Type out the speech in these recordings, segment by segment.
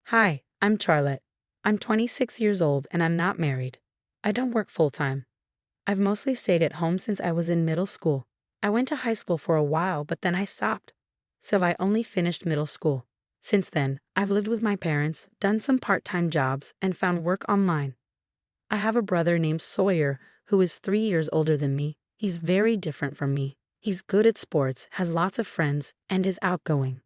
Hi, I'm Charlotte. I'm 26 years old and I'm not married. I don't work full-time. I've mostly stayed at home since I was in middle school. I went to high school for a while, but then I stopped. So I only finished middle school. Since then, I've lived with my parents, done some part-time jobs, and found work online. I have a brother named Sawyer who is 3 years older than me. He's very different from me. He's good at sports, has lots of friends, and is outgoing.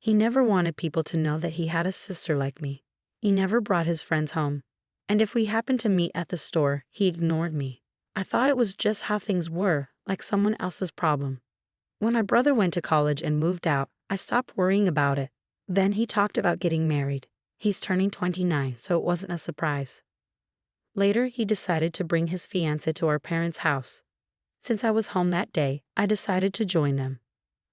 He never wanted people to know that he had a sister like me. He never brought his friends home. And if we happened to meet at the store, he ignored me. I thought it was just how things were, like someone else's problem. When my brother went to college and moved out, I stopped worrying about it. Then he talked about getting married. He's turning 29, so it wasn't a surprise. Later, he decided to bring his fiancée to our parents' house. Since I was home that day, I decided to join them.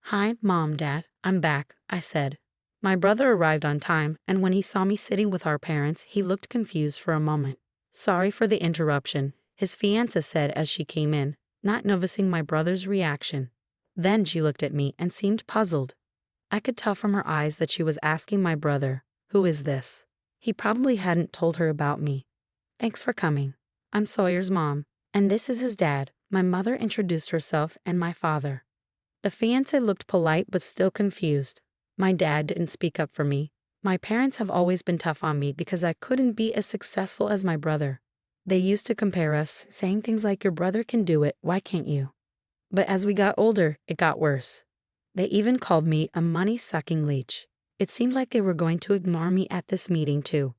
"Hi, Mom, Dad, I'm back," I said. My brother arrived on time, and when he saw me sitting with our parents, he looked confused for a moment. "Sorry for the interruption," his fiancée said as she came in, not noticing my brother's reaction. Then she looked at me and seemed puzzled. I could tell from her eyes that she was asking my brother, "Who is this?" He probably hadn't told her about me. "Thanks for coming. I'm Sawyer's mom, and this is his dad." My mother introduced herself and my father. The fiancé looked polite but still confused. My dad didn't speak up for me. My parents have always been tough on me because I couldn't be as successful as my brother. They used to compare us, saying things like, "Your brother can do it, why can't you?" But as we got older, it got worse. They even called me a money-sucking leech. It seemed like they were going to ignore me at this meeting too.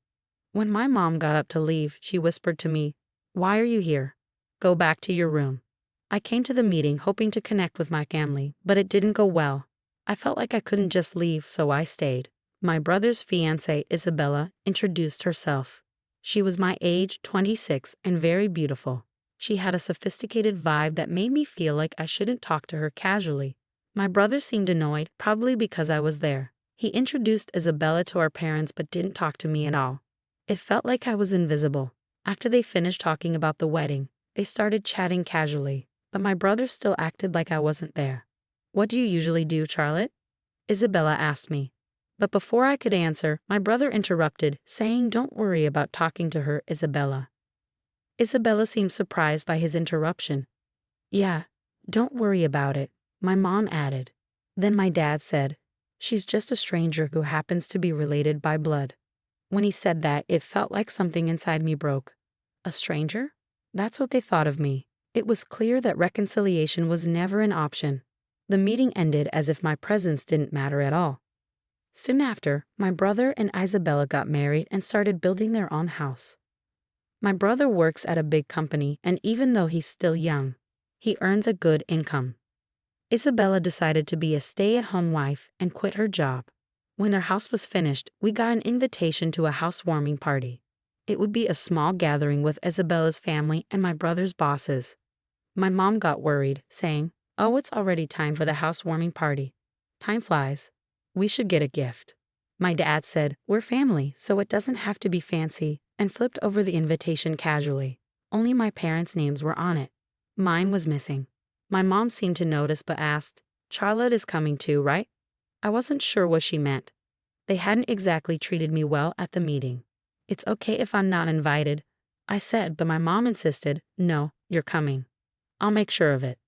When my mom got up to leave, she whispered to me, "Why are you here? Go back to your room." I came to the meeting hoping to connect with my family, but it didn't go well. I felt like I couldn't just leave, so I stayed. My brother's fiancée, Isabella, introduced herself. She was my age, 26, and very beautiful. She had a sophisticated vibe that made me feel like I shouldn't talk to her casually. My brother seemed annoyed, probably because I was there. He introduced Isabella to our parents but didn't talk to me at all. It felt like I was invisible. After they finished talking about the wedding, they started chatting casually, but my brother still acted like I wasn't there. "What do you usually do, Charlotte?" Isabella asked me. But before I could answer, my brother interrupted, saying, "Don't worry about talking to her, Isabella." Isabella seemed surprised by his interruption. "Yeah, don't worry about it," my mom added. Then my dad said, "She's just a stranger who happens to be related by blood." When he said that, it felt like something inside me broke. A stranger? That's what they thought of me. It was clear that reconciliation was never an option. The meeting ended as if my presence didn't matter at all. Soon after, my brother and Isabella got married and started building their own house. My brother works at a big company, and even though he's still young, he earns a good income. Isabella decided to be a stay-at-home wife and quit her job. When their house was finished, we got an invitation to a housewarming party. It would be a small gathering with Isabella's family and my brother's bosses. My mom got worried, saying, "Oh, it's already time for the housewarming party. Time flies. We should get a gift." My dad said, "We're family, so it doesn't have to be fancy," and flipped over the invitation casually. Only my parents' names were on it. Mine was missing. My mom seemed to notice but asked, "Charlotte is coming too, right?" I wasn't sure what she meant. They hadn't exactly treated me well at the meeting. "It's okay if I'm not invited," I said, but my mom insisted, "No, you're coming. I'll make sure of it."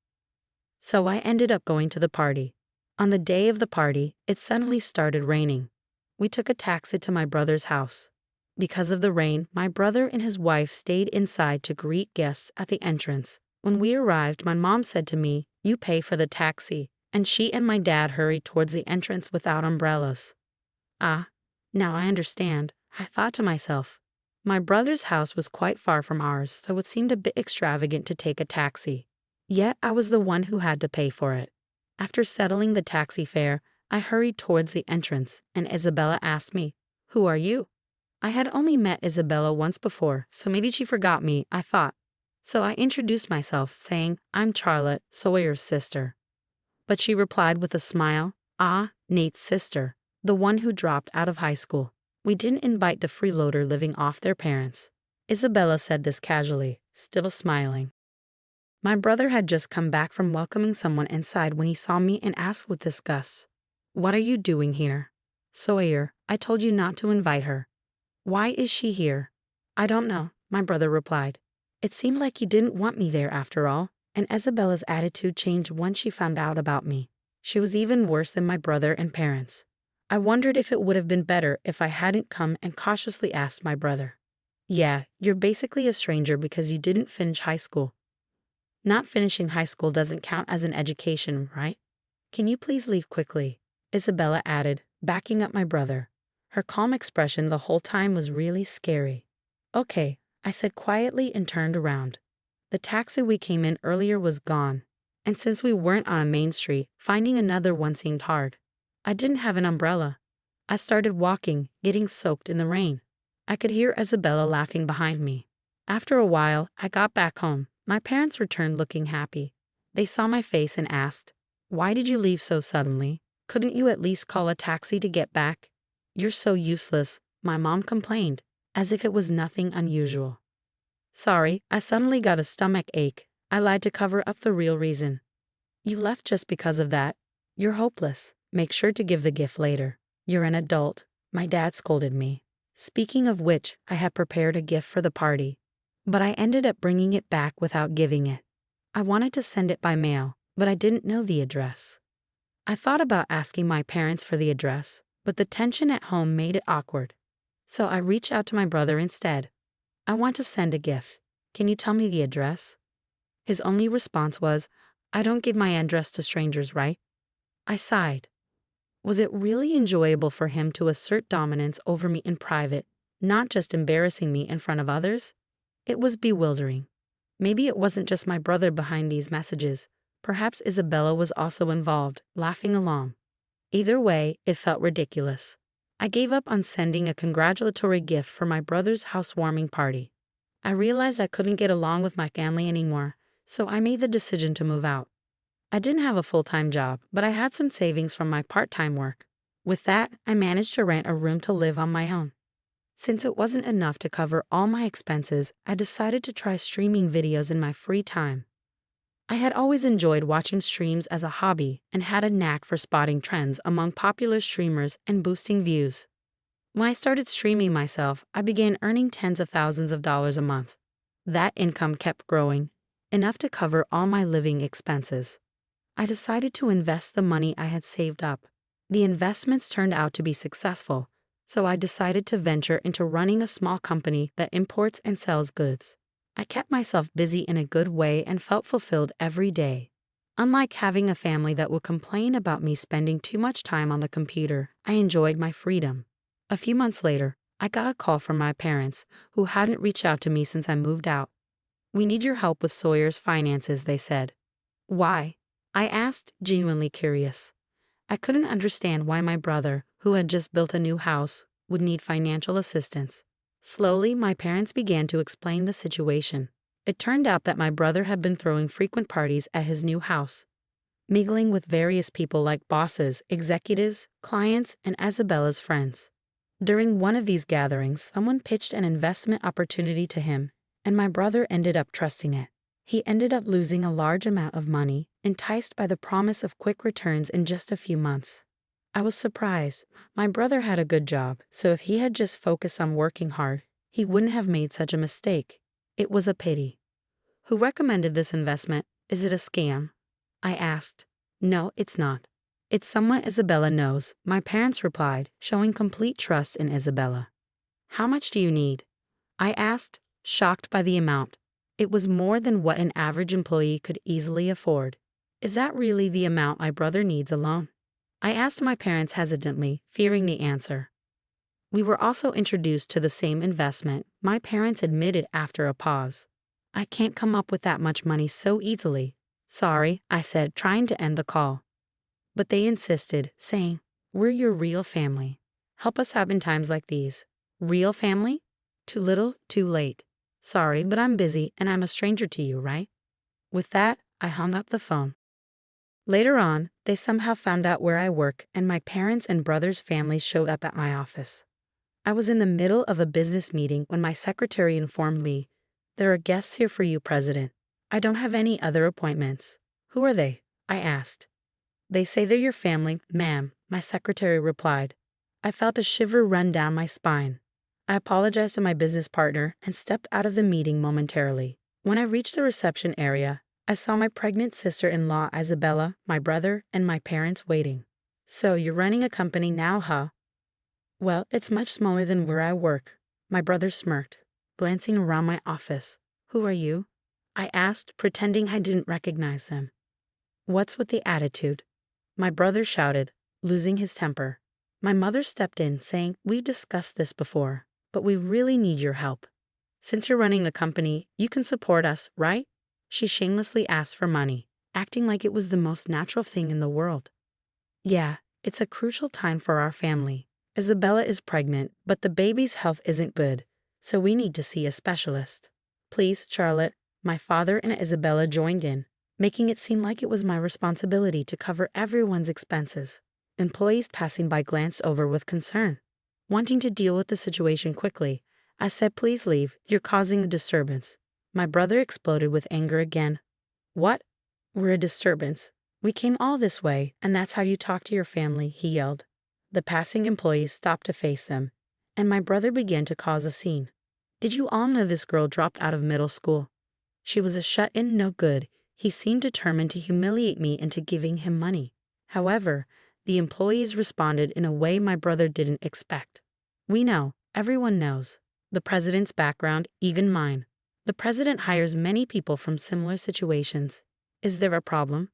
So I ended up going to the party. On the day of the party, it suddenly started raining. We took a taxi to my brother's house. Because of the rain, my brother and his wife stayed inside to greet guests at the entrance. When we arrived, my mom said to me, "You pay for the taxi," and she and my dad hurried towards the entrance without umbrellas. "Ah, now I understand," I thought to myself. My brother's house was quite far from ours, so it seemed a bit extravagant to take a taxi. Yet I was the one who had to pay for it. After settling the taxi fare, I hurried towards the entrance, and Isabella asked me, "Who are you?" I had only met Isabella once before, so maybe she forgot me, I thought. So I introduced myself, saying, "I'm Charlotte, Sawyer's sister." But she replied with a smile, "Ah, Nate's sister, the one who dropped out of high school. We didn't invite the freeloader living off their parents." Isabella said this casually, still smiling. My brother had just come back from welcoming someone inside when he saw me and asked with disgust, "What are you doing here?" "Sawyer, I told you not to invite her. Why is she here? I don't know, my brother replied. It seemed like he didn't want me there after all, and Isabella's attitude changed once she found out about me. She was even worse than my brother and parents. I wondered if it would have been better if I hadn't come and cautiously asked my brother. Yeah, you're basically a stranger because you didn't finish high school. Not finishing high school doesn't count as an education, right? Can you please leave quickly? Isabella added, backing up my brother. Her calm expression the whole time was really scary. Okay, I said quietly and turned around. The taxi we came in earlier was gone, and since we weren't on a main street, finding another one seemed hard. I didn't have an umbrella. I started walking, getting soaked in the rain. I could hear Isabella laughing behind me. After a while, I got back home. My parents returned looking happy. They saw my face and asked, "Why did you leave so suddenly? Couldn't you at least call a taxi to get back?" "You're so useless," my mom complained, as if it was nothing unusual. Sorry, I suddenly got a stomach ache. I lied to cover up the real reason. You left just because of that. You're hopeless. Make sure to give the gift later. You're an adult, my dad scolded me. Speaking of which, I had prepared a gift for the party, but I ended up bringing it back without giving it. I wanted to send it by mail, but I didn't know the address. I thought about asking my parents for the address, but the tension at home made it awkward. So I reached out to my brother instead. I want to send a gift. Can you tell me the address? His only response was, I don't give my address to strangers, right? I sighed. Was it really enjoyable for him to assert dominance over me in private, not just embarrassing me in front of others? It was bewildering. Maybe it wasn't just my brother behind these messages. Perhaps Isabella was also involved, laughing along. Either way, it felt ridiculous. I gave up on sending a congratulatory gift for my brother's housewarming party. I realized I couldn't get along with my family anymore, so I made the decision to move out. I didn't have a full-time job, but I had some savings from my part-time work. With that, I managed to rent a room to live on my own. Since it wasn't enough to cover all my expenses, I decided to try streaming videos in my free time. I had always enjoyed watching streams as a hobby and had a knack for spotting trends among popular streamers and boosting views. When I started streaming myself, I began earning tens of thousands of dollars a month. That income kept growing, enough to cover all my living expenses. I decided to invest the money I had saved up. The investments turned out to be successful, so I decided to venture into running a small company that imports and sells goods. I kept myself busy in a good way and felt fulfilled every day. Unlike having a family that would complain about me spending too much time on the computer, I enjoyed my freedom. A few months later, I got a call from my parents, who hadn't reached out to me since I moved out. "We need your help with Sawyer's finances," they said. "Why?" I asked, genuinely curious. I couldn't understand why my brother, who had just built a new house, would need financial assistance. Slowly, my parents began to explain the situation. It turned out that my brother had been throwing frequent parties at his new house, mingling with various people like bosses, executives, clients, and Isabella's friends. During one of these gatherings, someone pitched an investment opportunity to him, and my brother ended up trusting it. He ended up losing a large amount of money, enticed by the promise of quick returns in just a few months. I was surprised. My brother had a good job, so if he had just focused on working hard, he wouldn't have made such a mistake. It was a pity. Who recommended this investment? Is it a scam? I asked. No, it's not. It's someone Isabella knows, my parents replied, showing complete trust in Isabella. How much do you need? I asked, shocked by the amount. It was more than what an average employee could easily afford. Is that really the amount my brother needs alone? I asked my parents hesitantly, fearing the answer. We were also introduced to the same investment, my parents admitted after a pause. I can't come up with that much money so easily. Sorry, I said, trying to end the call. But they insisted, saying, "We're your real family. Help us out in times like these." Real family? Too little, too late. Sorry, but I'm busy and I'm a stranger to you, right? With that, I hung up the phone. Later on, they somehow found out where I work, and my parents' and brother's families showed up at my office. I was in the middle of a business meeting when my secretary informed me, "There are guests here for you, President. I don't have any other appointments." "Who are they?" I asked. "They say they're your family, ma'am," my secretary replied. I felt a shiver run down my spine. I apologized to my business partner and stepped out of the meeting momentarily. When I reached the reception area, I saw my pregnant sister-in-law Isabella, my brother, and my parents waiting. "So you're running a company now, huh?" "Well, it's much smaller than where I work." My brother smirked, glancing around my office. "Who are you?" I asked, pretending I didn't recognize them. "What's with the attitude?" my brother shouted, losing his temper. My mother stepped in, saying, "We've discussed this before, but we really need your help. Since you're running a company, you can support us, right?" She shamelessly asked for money, acting like it was the most natural thing in the world. "Yeah, it's a crucial time for our family. Isabella is pregnant, but the baby's health isn't good, so we need to see a specialist. Please, Charlotte." My father and Isabella joined in, making it seem like it was my responsibility to cover everyone's expenses. Employees passing by glanced over with concern. Wanting to deal with the situation quickly, I said, "Please leave, you're causing a disturbance." My brother exploded with anger again. "What? We're a disturbance? We came all this way, and that's how you talk to your family," he yelled. The passing employees stopped to face them, and my brother began to cause a scene. "Did you all know this girl dropped out of middle school? She was a shut-in no good." He seemed determined to humiliate me into giving him money. However, the employees responded in a way my brother didn't expect. "We know, everyone knows. The president's background, even mine. The president hires many people from similar situations. Is there a problem?"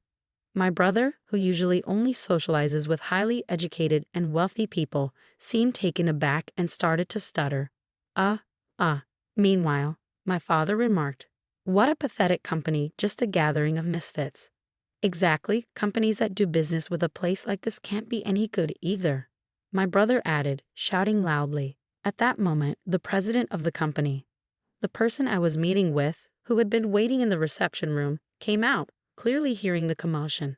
My brother, who usually only socializes with highly educated and wealthy people, seemed taken aback and started to stutter. Meanwhile, my father remarked, "What a pathetic company, just a gathering of misfits." "Exactly, companies that do business with a place like this can't be any good either," my brother added, shouting loudly. At that moment, the president of the company, the person I was meeting with, who had been waiting in the reception room, came out, clearly hearing the commotion.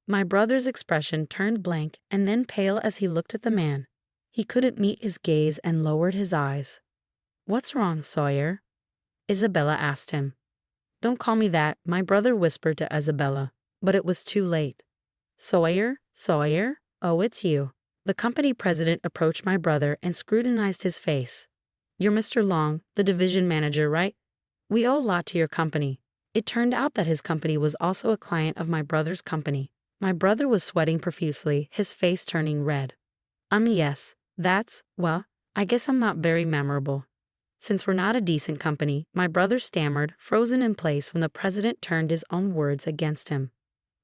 My brother's expression turned blank and then pale as he looked at the man. He couldn't meet his gaze and lowered his eyes. "What's wrong, Sawyer?" Isabella asked him. "Don't call me that," my brother whispered to Isabella, but it was too late. Sawyer? Oh, it's you." The company president approached my brother and scrutinized his face. "You're Mr. Long, the division manager, right? We owe a lot to your company." It turned out that his company was also a client of my brother's company. My brother was sweating profusely, his face turning red. Yes, well, I guess I'm not very memorable." "Since we're not a decent company," my brother stammered, frozen in place when the president turned his own words against him.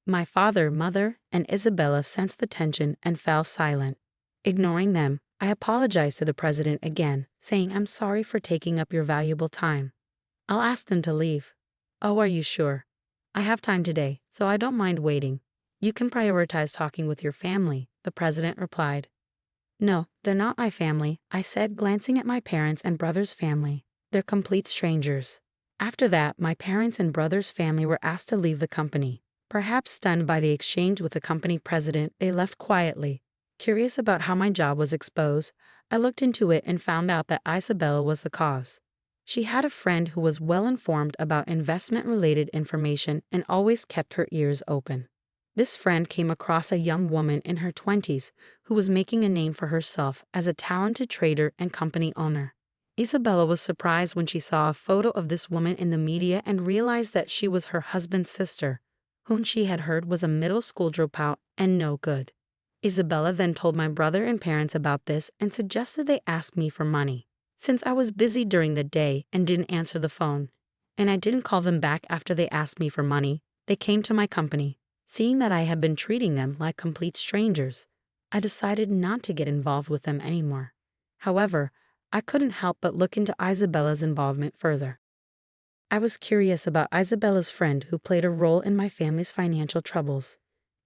My father, mother, and Isabella sensed the tension and fell silent. Ignoring them, I apologized to the president again, saying, "I'm sorry for taking up your valuable time. I'll ask them to leave." "Oh, are you sure?" "I have time today, so I don't mind waiting." "You can prioritize talking with your family," the president replied. "No, they're not my family," I said, glancing at my parents' and brother's family. "They're complete strangers." After that, my parents' and brother's family were asked to leave the company. Perhaps stunned by the exchange with the company president, they left quietly. Curious about how my job was exposed, I looked into it and found out that Isabella was the cause. She had a friend who was well informed about investment-related information and always kept her ears open. This friend came across a young woman in her 20s who was making a name for herself as a talented trader and company owner. Isabella was surprised when she saw a photo of this woman in the media and realized that she was her husband's sister, whom she had heard was a middle school dropout and no good. Isabella then told my brother and parents about this and suggested they ask me for money. Since I was busy during the day and didn't answer the phone, and I didn't call them back after they asked me for money, they came to my company. Seeing that I had been treating them like complete strangers, I decided not to get involved with them anymore. However, I couldn't help but look into Isabella's involvement further. I was curious about Isabella's friend who played a role in my family's financial troubles.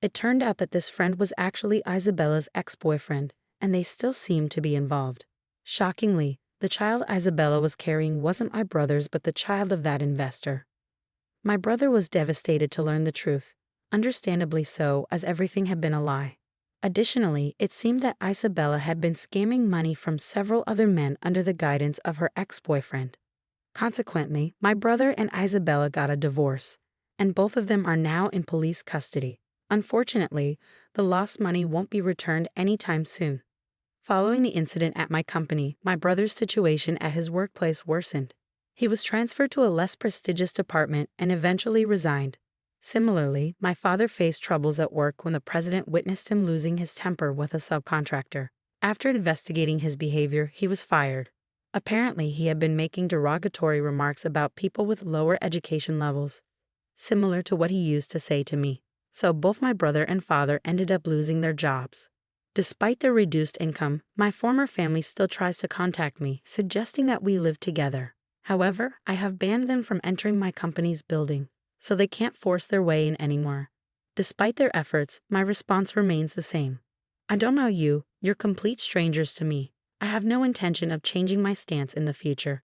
It turned out that this friend was actually Isabella's ex-boyfriend, and they still seemed to be involved. Shockingly, the child Isabella was carrying wasn't my brother's but the child of that investor. My brother was devastated to learn the truth, understandably so, as everything had been a lie. Additionally, it seemed that Isabella had been scamming money from several other men under the guidance of her ex-boyfriend. Consequently, my brother and Isabella got a divorce, and both of them are now in police custody. Unfortunately, the lost money won't be returned anytime soon. Following the incident at my company, my brother's situation at his workplace worsened. He was transferred to a less prestigious department and eventually resigned. Similarly, my father faced troubles at work when the president witnessed him losing his temper with a subcontractor. After investigating his behavior, he was fired. Apparently, he had been making derogatory remarks about people with lower education levels, similar to what he used to say to me. So both my brother and father ended up losing their jobs. Despite their reduced income, my former family still tries to contact me, suggesting that we live together. However, I have banned them from entering my company's building, so they can't force their way in anymore. Despite their efforts, my response remains the same. I don't know you, you're complete strangers to me. I have no intention of changing my stance in the future.